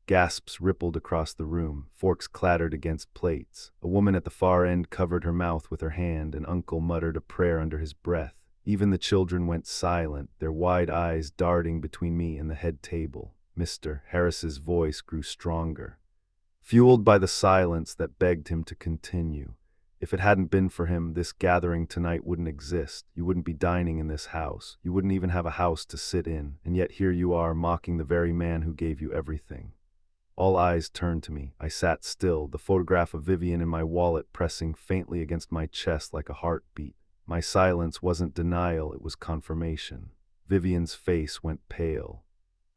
Gasps rippled across the room. Forks clattered against plates. A woman at the far end covered her mouth with her hand, and Uncle muttered a prayer under his breath. Even the children went silent, their wide eyes darting between me and the head table. Mr. Harris's voice grew stronger, fueled by the silence that begged him to continue. If it hadn't been for him, this gathering tonight wouldn't exist. You wouldn't be dining in this house. You wouldn't even have a house to sit in. And yet here you are, mocking the very man who gave you everything. All eyes turned to me. I sat still, the photograph of Vivian in my wallet pressing faintly against my chest like a heartbeat. My silence wasn't denial, it was confirmation. Vivian's face went pale.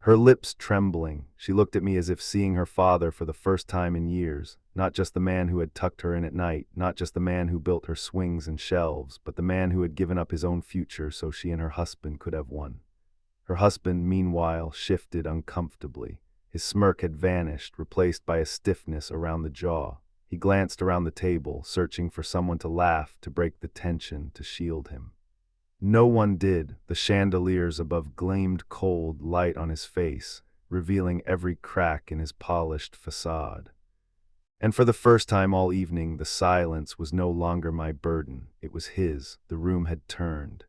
Her lips trembling, she looked at me as if seeing her father for the first time in years, not just the man who had tucked her in at night, not just the man who built her swings and shelves, but the man who had given up his own future so she and her husband could have one. Her husband, meanwhile, shifted uncomfortably. His smirk had vanished, replaced by a stiffness around the jaw. He glanced around the table, searching for someone to laugh, to break the tension, to shield him. No one did. The chandeliers above gleamed cold light on his face, revealing every crack in his polished facade. And for the first time all evening, the silence was no longer my burden. It was his. The room had turned.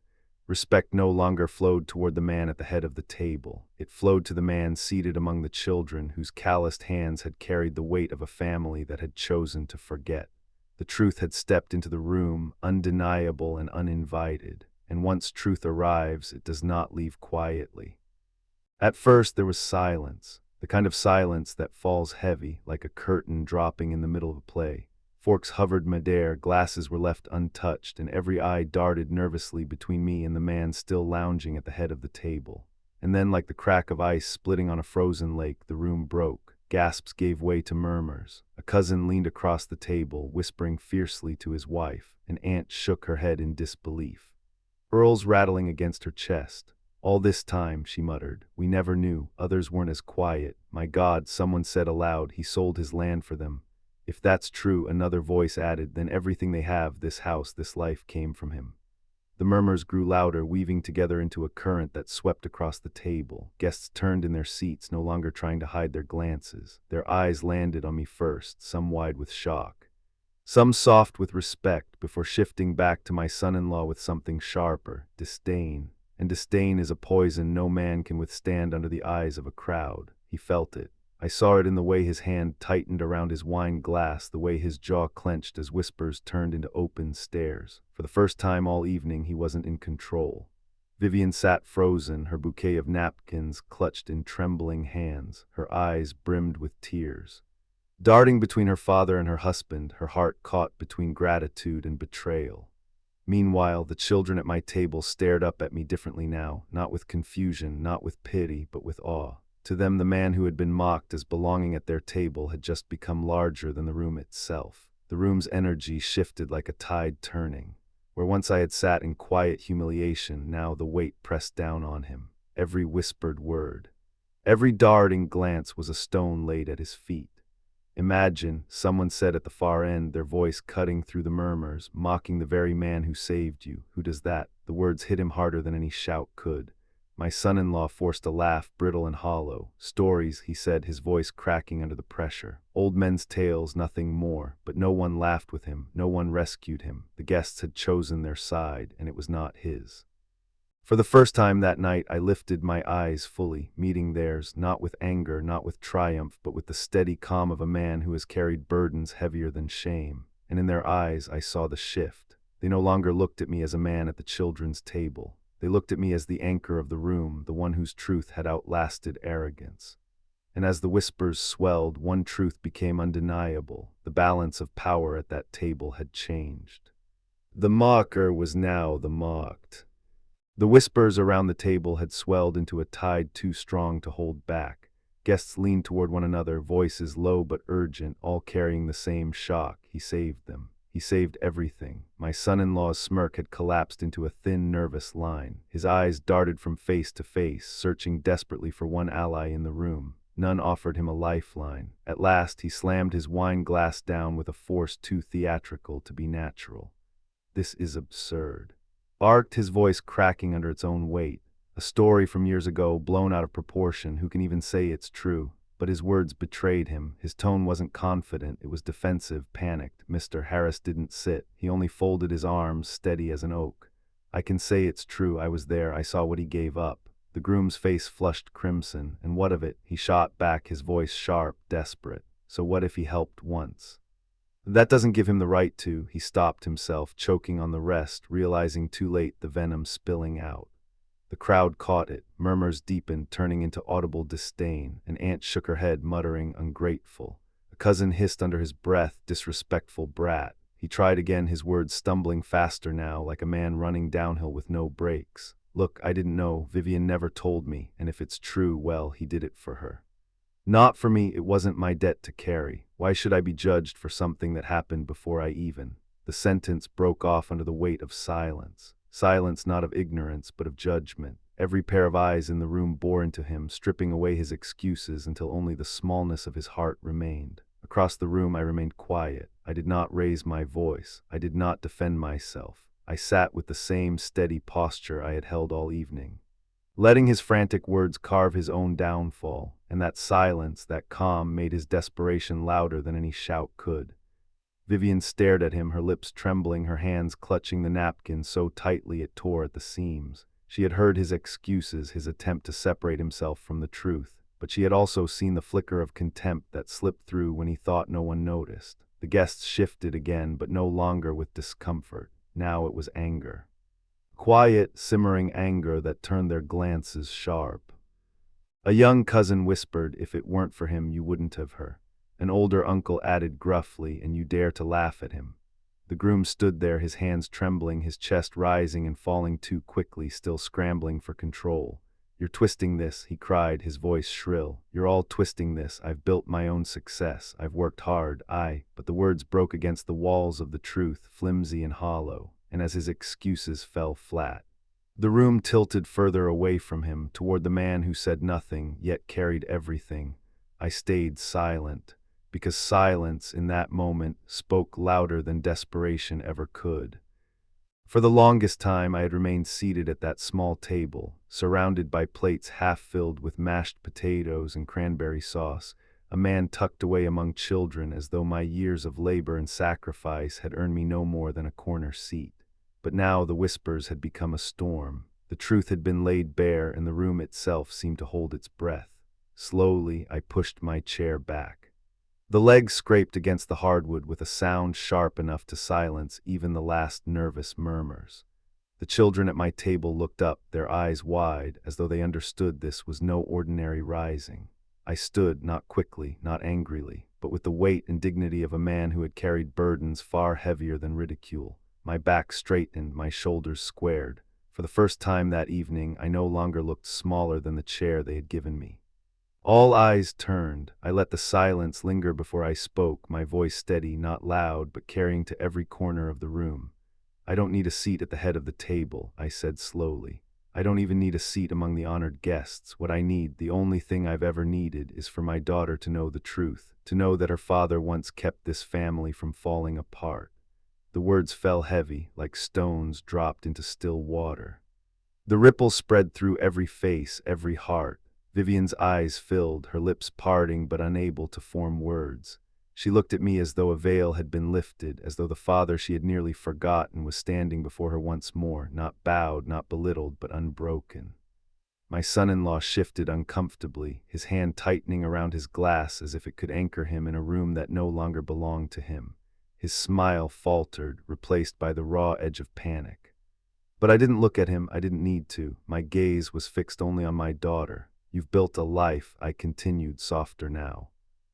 Respect no longer flowed toward the man at the head of the table. It flowed to the man seated among the children whose calloused hands had carried the weight of a family that had chosen to forget. The truth had stepped into the room, undeniable and uninvited. And once truth arrives, it does not leave quietly. At first there was silence, the kind of silence that falls heavy, like a curtain dropping in the middle of a play. Forks hovered midair, glasses were left untouched, and every eye darted nervously between me and the man still lounging at the head of the table. And then, like the crack of ice splitting on a frozen lake, the room broke. Gasps gave way to murmurs. A cousin leaned across the table, whispering fiercely to his wife. An aunt shook her head in disbelief. Pearls rattling against her chest. All this time, she muttered, we never knew. Others weren't as quiet. My God, someone said aloud, he sold his land for them. If that's true, another voice added, then everything they have, this house, this life, came from him. The murmurs grew louder, weaving together into a current that swept across the table. Guests turned in their seats, no longer trying to hide their glances. Their eyes landed on me first, some wide with shock, some soft with respect, before shifting back to my son-in-law with something sharper, disdain. And disdain is a poison no man can withstand under the eyes of a crowd. He felt it. I saw it in the way his hand tightened around his wine glass, the way his jaw clenched as whispers turned into open stares. For the first time all evening, he wasn't in control. Vivian sat frozen, her bouquet of napkins clutched in trembling hands, her eyes brimmed with tears. Darting between her father and her husband, her heart caught between gratitude and betrayal. Meanwhile, the children at my table stared up at me differently now, not with confusion, not with pity, but with awe. To them, the man who had been mocked as belonging at their table had just become larger than the room itself. The room's energy shifted like a tide turning. Where once I had sat in quiet humiliation, now the weight pressed down on him. Every whispered word, every darting glance was a stone laid at his feet. Imagine, someone said at the far end, their voice cutting through the murmurs, mocking the very man who saved you. Who does that? The words hit him harder than any shout could. My son-in-law forced a laugh, brittle and hollow. Stories, he said, his voice cracking under the pressure. Old men's tales, nothing more. But no one laughed with him, no one rescued him. The guests had chosen their side, and it was not his. For the first time that night, I lifted my eyes fully, meeting theirs, not with anger, not with triumph, but with the steady calm of a man who has carried burdens heavier than shame. And in their eyes, I saw the shift. They no longer looked at me as a man at the children's table. They looked at me as the anchor of the room, the one whose truth had outlasted arrogance. And as the whispers swelled, one truth became undeniable. The balance of power at that table had changed. The mocker was now the mocked. The whispers around the table had swelled into a tide too strong to hold back. Guests leaned toward one another, voices low but urgent, all carrying the same shock. He saved them. He saved everything. My son-in-law's smirk had collapsed into a thin, nervous line. His eyes darted from face to face, searching desperately for one ally in the room. None offered him a lifeline. At last, he slammed his wine glass down with a force too theatrical to be natural. This is absurd. Barked, his voice cracking under its own weight. A story from years ago, blown out of proportion. Who can even say it's true? But his words betrayed him. His tone wasn't confident, it was defensive, panicked. Mr. Harris didn't sit. He only folded his arms, steady as an oak. I can say it's true. I was there. I saw what he gave up. The groom's face flushed crimson. And what of it? He shot back, his voice sharp, desperate. So what if he helped once? That doesn't give him the right to, he stopped himself, choking on the rest, realizing too late the venom spilling out. The crowd caught it, murmurs deepened, turning into audible disdain. An aunt shook her head, muttering, ungrateful. A cousin hissed under his breath, disrespectful brat. He tried again, his words stumbling faster now, like a man running downhill with no brakes. Look, I didn't know, Vivian never told me, and if it's true, well, he did it for her. Not for me, it wasn't my debt to carry. Why should I be judged for something that happened before I even? The sentence broke off under the weight of silence. Silence not of ignorance, but of judgment. Every pair of eyes in the room bore into him, stripping away his excuses until only the smallness of his heart remained. Across the room I remained quiet. I did not raise my voice. I did not defend myself. I sat with the same steady posture I had held all evening, letting his frantic words carve his own downfall, and that silence, that calm, made his desperation louder than any shout could. Vivian stared at him, her lips trembling, her hands clutching the napkin so tightly it tore at the seams. She had heard his excuses, his attempt to separate himself from the truth, but she had also seen the flicker of contempt that slipped through when he thought no one noticed. The guests shifted again, but no longer with discomfort. Now it was anger. Quiet, simmering anger that turned their glances sharp. A young cousin whispered, "If it weren't for him, you wouldn't have her." An older uncle added gruffly, "And you dare to laugh at him." The groom stood there, his hands trembling, his chest rising and falling too quickly, still scrambling for control. "You're twisting this," he cried, his voice shrill. "You're all twisting this. I've built my own success. I've worked hard, but the words broke against the walls of the truth, flimsy and hollow, and as his excuses fell flat, the room tilted further away from him, toward the man who said nothing, yet carried everything. I stayed silent, because silence in that moment spoke louder than desperation ever could. For the longest time I had remained seated at that small table, surrounded by plates half filled with mashed potatoes and cranberry sauce, a man tucked away among children, as though my years of labor and sacrifice had earned me no more than a corner seat. But now the whispers had become a storm. The truth had been laid bare, and the room itself seemed to hold its breath. Slowly I pushed my chair back. The legs scraped against the hardwood with a sound sharp enough to silence even the last nervous murmurs. The children at my table looked up, their eyes wide, as though they understood this was no ordinary rising. I stood, not quickly, not angrily, but with the weight and dignity of a man who had carried burdens far heavier than ridicule. My back straightened, my shoulders squared. For the first time that evening, I no longer looked smaller than the chair they had given me. All eyes turned. I let the silence linger before I spoke, my voice steady, not loud, but carrying to every corner of the room. "I don't need a seat at the head of the table," I said slowly. "I don't even need a seat among the honored guests. What I need, the only thing I've ever needed, is for my daughter to know the truth, to know that her father once kept this family from falling apart." The words fell heavy, like stones dropped into still water. The ripples spread through every face, every heart. Vivian's eyes filled, her lips parting but unable to form words. She looked at me as though a veil had been lifted, as though the father she had nearly forgotten was standing before her once more, not bowed, not belittled, but unbroken. My son-in-law shifted uncomfortably, his hand tightening around his glass as if it could anchor him in a room that no longer belonged to him. His smile faltered, replaced by the raw edge of panic. But I didn't look at him, I didn't need to. My gaze was fixed only on my daughter. "You've built a life," I continued, softer now.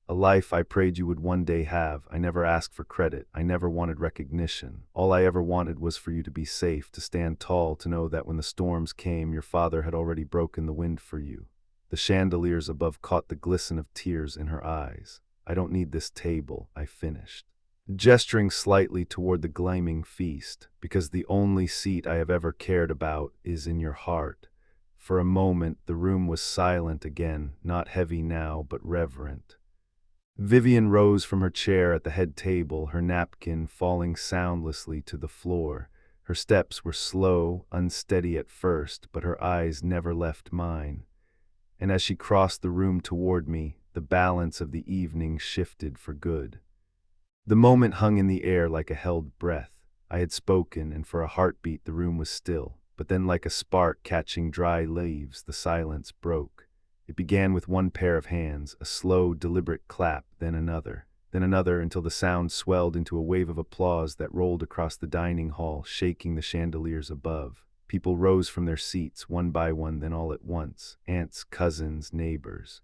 "A life I prayed you would one day have. I never asked for credit. I never wanted recognition. All I ever wanted was for you to be safe, to stand tall, to know that when the storms came, your father had already broken the wind for you." The chandeliers above caught the glisten of tears in her eyes. "I don't need this table," I finished, gesturing slightly toward the gleaming feast, "because the only seat I have ever cared about is in your heart." For a moment, the room was silent again, not heavy now, but reverent. Vivian rose from her chair at the head table, her napkin falling soundlessly to the floor. Her steps were slow, unsteady at first, but her eyes never left mine. And as she crossed the room toward me, the balance of the evening shifted for good. The moment hung in the air like a held breath. I had spoken, and for a heartbeat the room was still. But then, like a spark catching dry leaves, the silence broke. It began with one pair of hands, a slow, deliberate clap, then another. then another, until the sound swelled into a wave of applause that rolled across the dining hall, shaking the chandeliers above. People rose from their seats, one by one, then all at once. Aunts, cousins, neighbors.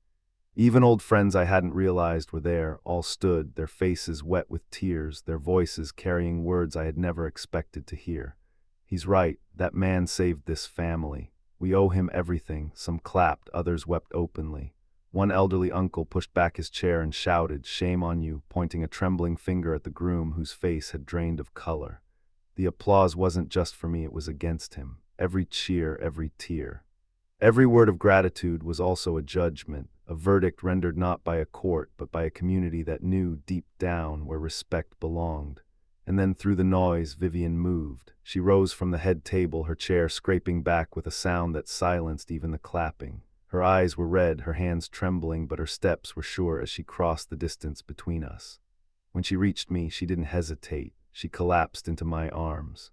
Even old friends I hadn't realized were there, all stood, their faces wet with tears, their voices carrying words I had never expected to hear. He's right, that man saved this family. We owe him everything. Some clapped, others wept openly. One elderly uncle pushed back his chair and shouted, "Shame on you," pointing a trembling finger at the groom whose face had drained of color. The applause wasn't just for me, it was against him. Every cheer, every tear. Every word of gratitude was also a judgment, a verdict rendered not by a court but by a community that knew deep down where respect belonged. And then through the noise, Vivian moved. She rose from the head table, her chair scraping back with a sound that silenced even the clapping. Her eyes were red, her hands trembling, but her steps were sure as she crossed the distance between us. When she reached me, she didn't hesitate. She collapsed into my arms.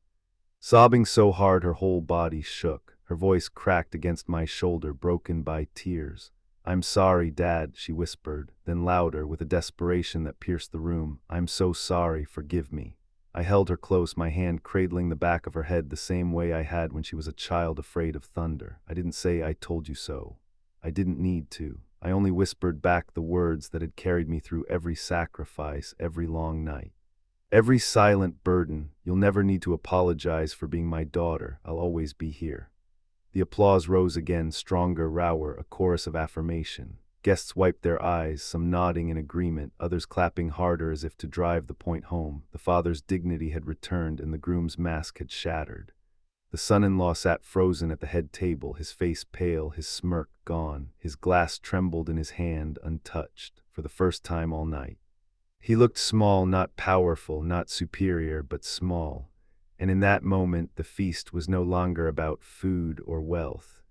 Sobbing so hard her whole body shook, her voice cracked against my shoulder, broken by tears. "I'm sorry, Dad," she whispered, then louder, with a desperation that pierced the room. "I'm so sorry, forgive me." I held her close, my hand cradling the back of her head the same way I had when she was a child afraid of thunder. I didn't say "I told you so." I didn't need to. I only whispered back the words that had carried me through every sacrifice, every long night. Every silent burden. "You'll never need to apologize for being my daughter. I'll always be here." The applause rose again, stronger, rower, a chorus of affirmation. Guests wiped their eyes, some nodding in agreement, others clapping harder as if to drive the point home. The father's dignity had returned and the groom's mask had shattered. The son-in-law sat frozen at the head table, his face pale, his smirk gone. His glass trembled in his hand, untouched, for the first time all night. He looked small, not powerful, not superior, but small. And in that moment, the feast was no longer about food or wealth.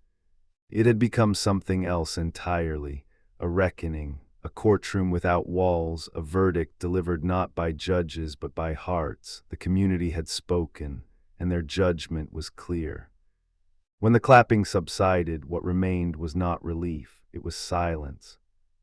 It had become something else entirely, a reckoning, a courtroom without walls, a verdict delivered not by judges but by hearts. The community had spoken, and their judgment was clear. When the clapping subsided, what remained was not relief, it was silence.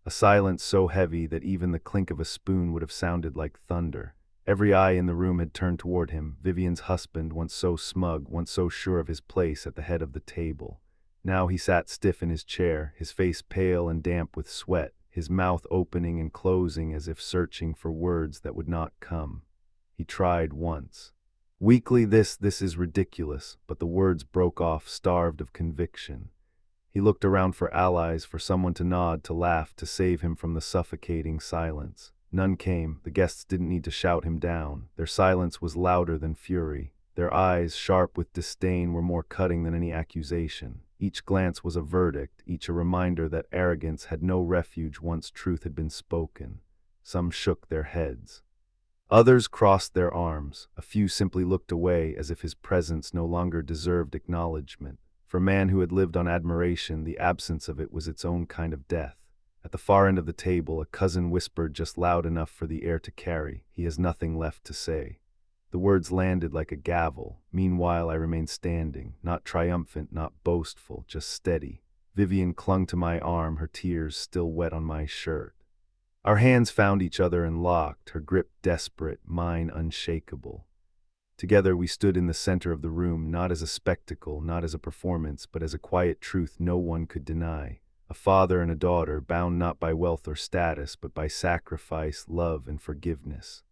A silence so heavy that even the clink of a spoon would have sounded like thunder. Every eye in the room had turned toward him, Vivian's husband, once so smug, once so sure of his place at the head of the table. Now he sat stiff in his chair, his face pale and damp with sweat, his mouth opening and closing as if searching for words that would not come. He tried once. Weakly, this is ridiculous, but the words broke off, starved of conviction. He looked around for allies, for someone to nod, to laugh, to save him from the suffocating silence. None came. The guests didn't need to shout him down. Their silence was louder than fury. Their eyes, sharp with disdain, were more cutting than any accusation. Each glance was a verdict, each a reminder that arrogance had no refuge once truth had been spoken. Some shook their heads. Others crossed their arms. A few simply looked away as if his presence no longer deserved acknowledgement. For a man who had lived on admiration, the absence of it was its own kind of death. At the far end of the table, a cousin whispered just loud enough for the air to carry, "He has nothing left to say." The words landed like a gavel. Meanwhile, I remained standing, not triumphant, not boastful, just steady. Vivian clung to my arm, her tears still wet on my shirt. Our hands found each other and locked, her grip desperate, mine unshakable. Together we stood in the center of the room, not as a spectacle, not as a performance, but as a quiet truth no one could deny. A father and a daughter, bound not by wealth or status, but by sacrifice, love, and forgiveness.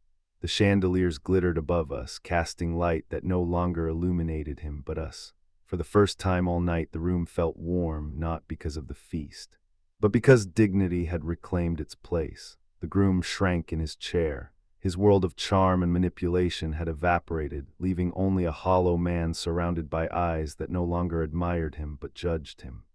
The chandeliers glittered above us, casting light that no longer illuminated him, but us. For the first time all night the room felt warm, not because of the feast, but because dignity had reclaimed its place. The groom shrank in his chair. His world of charm and manipulation had evaporated, leaving only a hollow man surrounded by eyes that no longer admired him but judged him.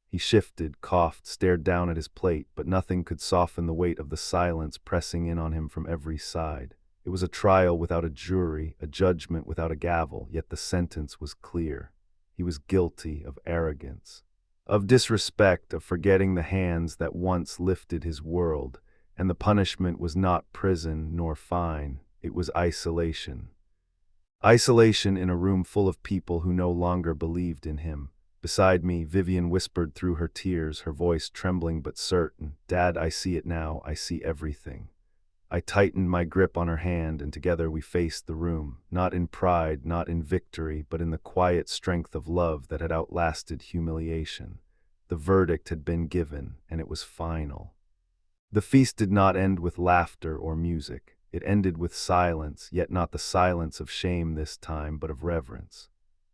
He shifted, coughed, stared down at his plate, but nothing could soften the weight of the silence pressing in on him from every side. It was a trial without a jury, a judgment without a gavel, yet the sentence was clear. He was guilty of arrogance, of disrespect, of forgetting the hands that once lifted his world. And the punishment was not prison nor fine, it was isolation. Isolation in a room full of people who no longer believed in him. Beside me, Vivian whispered through her tears, her voice trembling but certain, "Dad, I see it now, I see everything." I tightened my grip on her hand, and together we faced the room, not in pride, not in victory, but in the quiet strength of love that had outlasted humiliation. The verdict had been given, and it was final. The feast did not end with laughter or music. It ended with silence, yet not the silence of shame this time, but of reverence.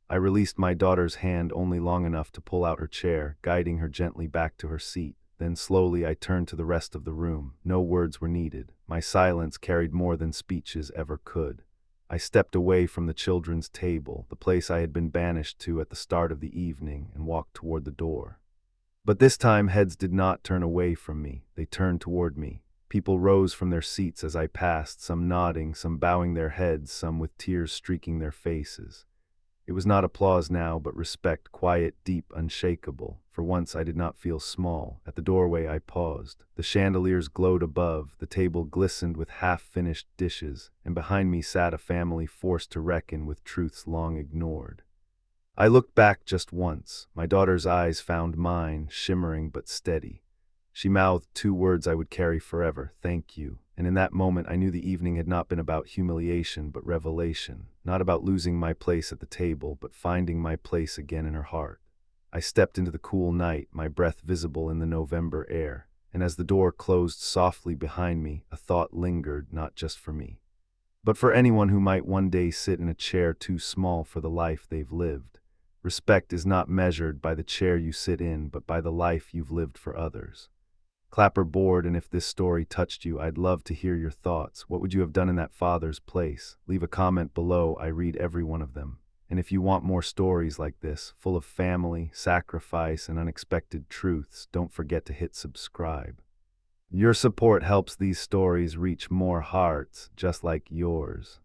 I released my daughter's hand only long enough to pull out her chair, guiding her gently back to her seat. Then slowly I turned to the rest of the room. No words were needed. My silence carried more than speeches ever could. I stepped away from the children's table, the place I had been banished to at the start of the evening, and walked toward the door. But this time heads did not turn away from me. They turned toward me. People rose from their seats as I passed, some nodding, some bowing their heads, some with tears streaking their faces. It was not applause now, but respect, quiet, deep, unshakable. For once I did not feel small. At the doorway I paused. The chandeliers glowed above, the table glistened with half-finished dishes, and behind me sat a family forced to reckon with truths long ignored. I looked back just once. My daughter's eyes found mine, shimmering but steady. She mouthed two words I would carry forever: "Thank you." And in that moment I knew the evening had not been about humiliation but revelation, not about losing my place at the table, but finding my place again in her heart. I stepped into the cool night, my breath visible in the November air, and as the door closed softly behind me, a thought lingered, not just for me, but for anyone who might one day sit in a chair too small for the life they've lived. Respect is not measured by the chair you sit in, but by the life you've lived for others. Clapperboard, and if this story touched you, I'd love to hear your thoughts. What would you have done in that father's place? Leave a comment below. I read every one of them. And if you want more stories like this, full of family, sacrifice, and unexpected truths, don't forget to hit subscribe. Your support helps these stories reach more hearts just like yours.